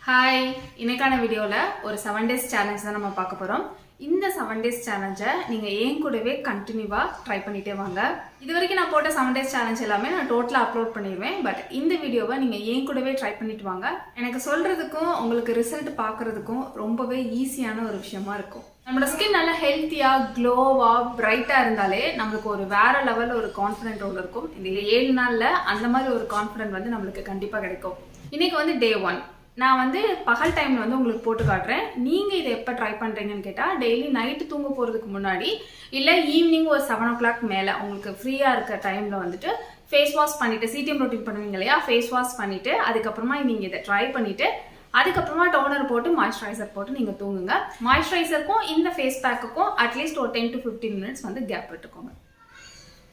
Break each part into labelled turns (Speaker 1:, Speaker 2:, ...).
Speaker 1: Hi, இன்னைக்கான வீடியோவில் ஒரு 7 days சேலஞ்ச் தான் நம்ம பார்க்க போகிறோம். இந்த 7 days சேலஞ்சை நீங்கள் ஏன் கூடவே கண்டினியூவாக ட்ரை பண்ணிகிட்டே வாங்க. இது வரைக்கும் நான் போட்ட 7 days சேலஞ்ச் எல்லாமே நான் டோட்டலாக அப்லோட் பண்ணிடுவேன். பட் இந்த வீடியோவை நீங்கள் ஏன் கூடவே ட்ரை பண்ணிட்டு வாங்க. எனக்கு சொல்கிறதுக்கும் உங்களுக்கு ரிசல்ட் பார்க்குறதுக்கும் ரொம்பவே ஈஸியான ஒரு விஷயமா இருக்கும். நம்மளோட ஸ்கின் நல்லா ஹெல்த்தியாக க்ளோவாக பிரைட்டாக இருந்தாலே நம்மளுக்கு ஒரு வேறு லெவலில் ஒரு கான்ஃபிடென்ட் ஒன்று இருக்கும். இந்த 7 நாளில் அந்த மாதிரி ஒரு கான்ஃபிடென்ட் வந்து நம்மளுக்கு கண்டிப்பாக கிடைக்கும். இன்றைக்கி வந்து டே 1. நான் வந்து பகல் டைமில் வந்து உங்களுக்கு போட்டு காட்டுறேன். நீங்கள் இதை எப்போ ட்ரை பண்ணுறீங்கன்னு கேட்டால் டெய்லி நைட்டு தூங்க போகிறதுக்கு முன்னாடி இல்லை ஈவினிங் ஒரு 7 o'clock மேலே உங்களுக்கு ஃப்ரீயாக இருக்க டைமில் வந்துட்டு ஃபேஸ் வாஷ் பண்ணிவிட்டு சிடிஎம் ரொட்டீன் பண்ணுவீங்க இல்லையா, ஃபேஸ் வாஷ் பண்ணிவிட்டு அதுக்கப்புறமா நீங்கள் இதை ட்ரை பண்ணிவிட்டு அதுக்கப்புறமா டோனர் போட்டு மாய்ஸ்சரைசர் போட்டு நீங்கள் தூங்குங்க. மாய்ஸ்சரைசருக்கும் இந்த ஃபேஸ் பேக்குக்கும் அட்லீஸ்ட் ஒரு 10 to 15 minutes வந்து கேப் விட்டுக்கோங்க.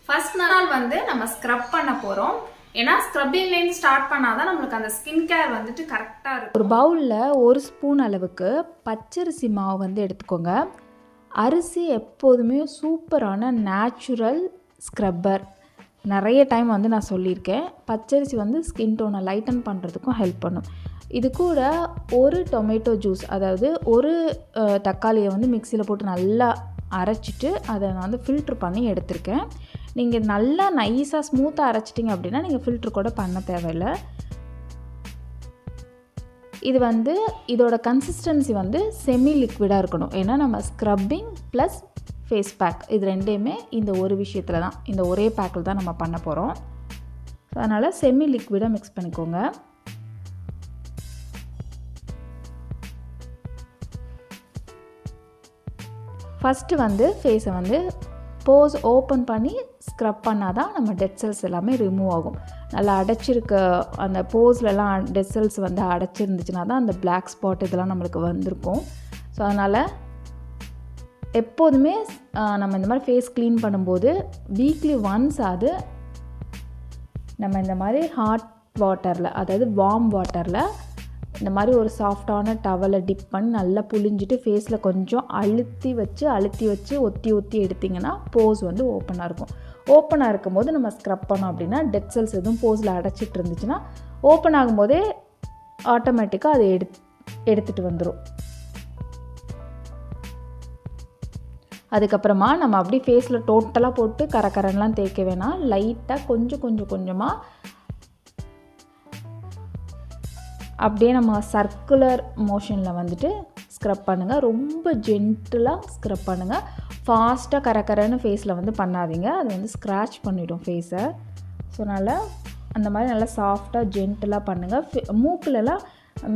Speaker 1: ஃபர்ஸ்ட் நாள் வந்து நம்ம ஸ்க்ரப் பண்ண போகிறோம். ஏன்னா ஸ்க்ரப்பிங்லேருந்து ஸ்டார்ட் பண்ணால் தான் நம்மளுக்கு அந்த ஸ்கின் கேர் வந்துட்டு கரெக்டாக இருக்கும்.
Speaker 2: ஒரு பவுலில் 1 ஸ்பூன் அளவுக்கு பச்சரிசி மாவு வந்து எடுத்துக்கோங்க. அரிசி எப்போதுமே சூப்பரான நேச்சுரல் ஸ்க்ரப்பர். நிறைய டைம் வந்து நான் சொல்லியிருக்கேன். பச்சரிசி வந்து ஸ்கின் டோனை லைட்டன் பண்ணுறதுக்கும் ஹெல்ப் பண்ணும். இது கூட ஒரு டொமேட்டோ ஜூஸ், அதாவது ஒரு தக்காளியை வந்து மிக்சியில் போட்டு நல்லா அரைச்சிட்டு அதை நான் வந்து ஃபில்ட்ரு பண்ணி எடுத்திருக்கேன். நீங்கள் நல்லா நைஸாக ஸ்மூத்தாக அரைச்சிட்டிங்க அப்படின்னா நீங்கள் ஃபில்ட்ரு கூட பண்ண தேவையில்லை. இது வந்து இதோட கன்சிஸ்டன்சி வந்து செமி லிக்விடாக இருக்கணும். ஏன்னா நம்ம ஸ்க்ரப்பிங் ப்ளஸ் ஃபேஸ் பேக் இது ரெண்டையுமே இந்த ஒரு விஷயத்தில் தான், இந்த ஒரே பேக்கில் தான் நம்ம பண்ண போகிறோம். அதனால் செமி லிக்விடாக மிக்ஸ் பண்ணிக்கோங்க. ஃபஸ்ட்டு வந்து ஃபேஸை வந்து போஸ் ஓப்பன் பண்ணி ஸ்க்ரப் பண்ணால் தான் நம்ம டெட் செல்ஸ் எல்லாமே ரிமூவ் ஆகும். நல்லா அடைச்சிருக்க அந்த போஸ்லலாம் டெட் செல்ஸ் வந்து அடைச்சிருந்துச்சுன்னா தான் அந்த பிளாக் ஸ்பாட் இதெல்லாம் நம்மளுக்கு வந்திருக்கும். ஸோ அதனால் எப்போதுமே நம்ம இந்த மாதிரி ஃபேஸ் க்ளீன் பண்ணும்போது வீக்லி ஒன்ஸ் அது நம்ம இந்த மாதிரி ஹாட் வாட்டரில், அதாவது வார்ம் வாட்டரில் இந்த மாதிரி ஒரு சாஃப்டான டவலை டிப் பண்ணி நல்லா புழிஞ்சிட்டு ஃபேஸில் கொஞ்சம் அழுத்தி வச்சு ஒத்தி எடுத்திங்கன்னா போஸ் வந்து ஓப்பனாக இருக்கும். ஓப்பனாக இருக்கும்போது நம்ம ஸ்க்ரப் பண்ணோம் அப்படின்னா டெட் செல்ஸ் எதுவும் போஸில் அடைச்சிட்டு இருந்துச்சுன்னா ஓப்பன் ஆகும்போதே ஆட்டோமேட்டிக்காக அதை எடுத்துகிட்டு வந்துடும். அதுக்கப்புறமா நம்ம அப்படி ஃபேஸில் டோட்டலாக போட்டு கரக்கரன்லாம் தேய்க்க வேணாம். லைட்டாக கொஞ்சமாக அப்படியே நம்ம சர்க்குலர் மோஷனில் வந்துட்டு ஸ்க்ரப் பண்ணுங்கள். ரொம்ப ஜென்டிலாக ஸ்க்ரப் பண்ணுங்கள். ஃபாஸ்ட்டாக கரக்கரன்னு ஃபேஸில் வந்து பண்ணாதீங்க, அது வந்து ஸ்க்ராட்ச் பண்ணிவிடும் ஃபேஸை. ஸோ நல்லா அந்த மாதிரி நல்லா சாஃப்டாக ஜென்டிலாக பண்ணுங்கள். மூக்கிலலாம்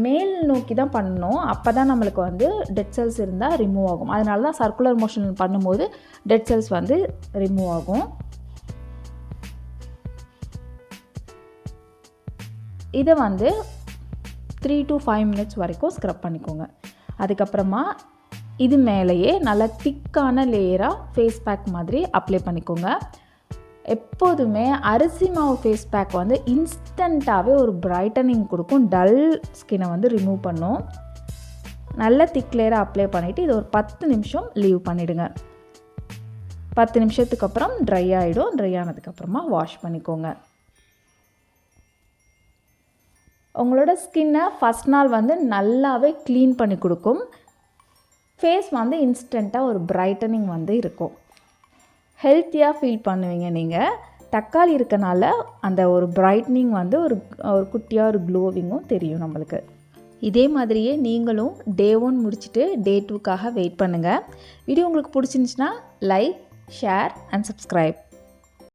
Speaker 2: மேல் நோக்கி தான் பண்ணணும், அப்போ தான் நம்மளுக்கு வந்து டெட் செல்ஸ் இருந்தால் ரிமூவ் ஆகும். அதனால தான் சர்க்குலர் மோஷன் பண்ணும்போது டெட் செல்ஸ் வந்து ரிமூவ் ஆகும். இதை வந்து 3 to 5 minutes வரைக்கும் ஸ்க்ரப் பண்ணிக்கோங்க. அதுக்கப்புறமா இது மேலேயே நல்லா திக்கான லேயராக ஃபேஸ் பேக் மாதிரி அப்ளை பண்ணிக்கோங்க. எப்போதுமே அரிசி மாவு ஃபேஸ் பேக் வந்து இன்ஸ்டண்ட்டாகவே ஒரு பிரைட்டனிங் கொடுக்கும், டல் ஸ்கின்னை வந்து ரிமூவ் பண்ணும். நல்ல திக் லேயராக அப்ளை பண்ணிவிட்டு இது ஒரு 10 நிமிஷம் லீவ் பண்ணிவிடுங்க. 10 நிமிஷத்துக்கு அப்புறம் ட்ரை ஆகிடும். ட்ரை ஆனதுக்கப்புறமா வாஷ் பண்ணிக்கோங்க. உங்களோட ஸ்கின்னை ஃபஸ்ட் நாள் வந்து நல்லாவே க்ளீன் பண்ணி கொடுக்கும். ஃபேஸ் வந்து இன்ஸ்டண்ட்டாக ஒரு பிரைட்டனிங் வந்து இருக்கும். ஹெல்த்தியாக ஃபீல் பண்ணுவீங்க. நீங்கள் தக்காளி இருக்கனால அந்த ஒரு பிரைட்னிங் வந்து ஒரு குட்டியாக ஒரு க்ளோவிங்கும் தெரியும் நம்மளுக்கு. இதே மாதிரியே நீங்களும் டே 1 முடிச்சுட்டு டே 2க்காக வெயிட் பண்ணுங்கள். வீடியோ உங்களுக்கு பிடிச்சிருந்துச்சுன்னா லைக், ஷேர் அண்ட் சப்ஸ்கிரைப்.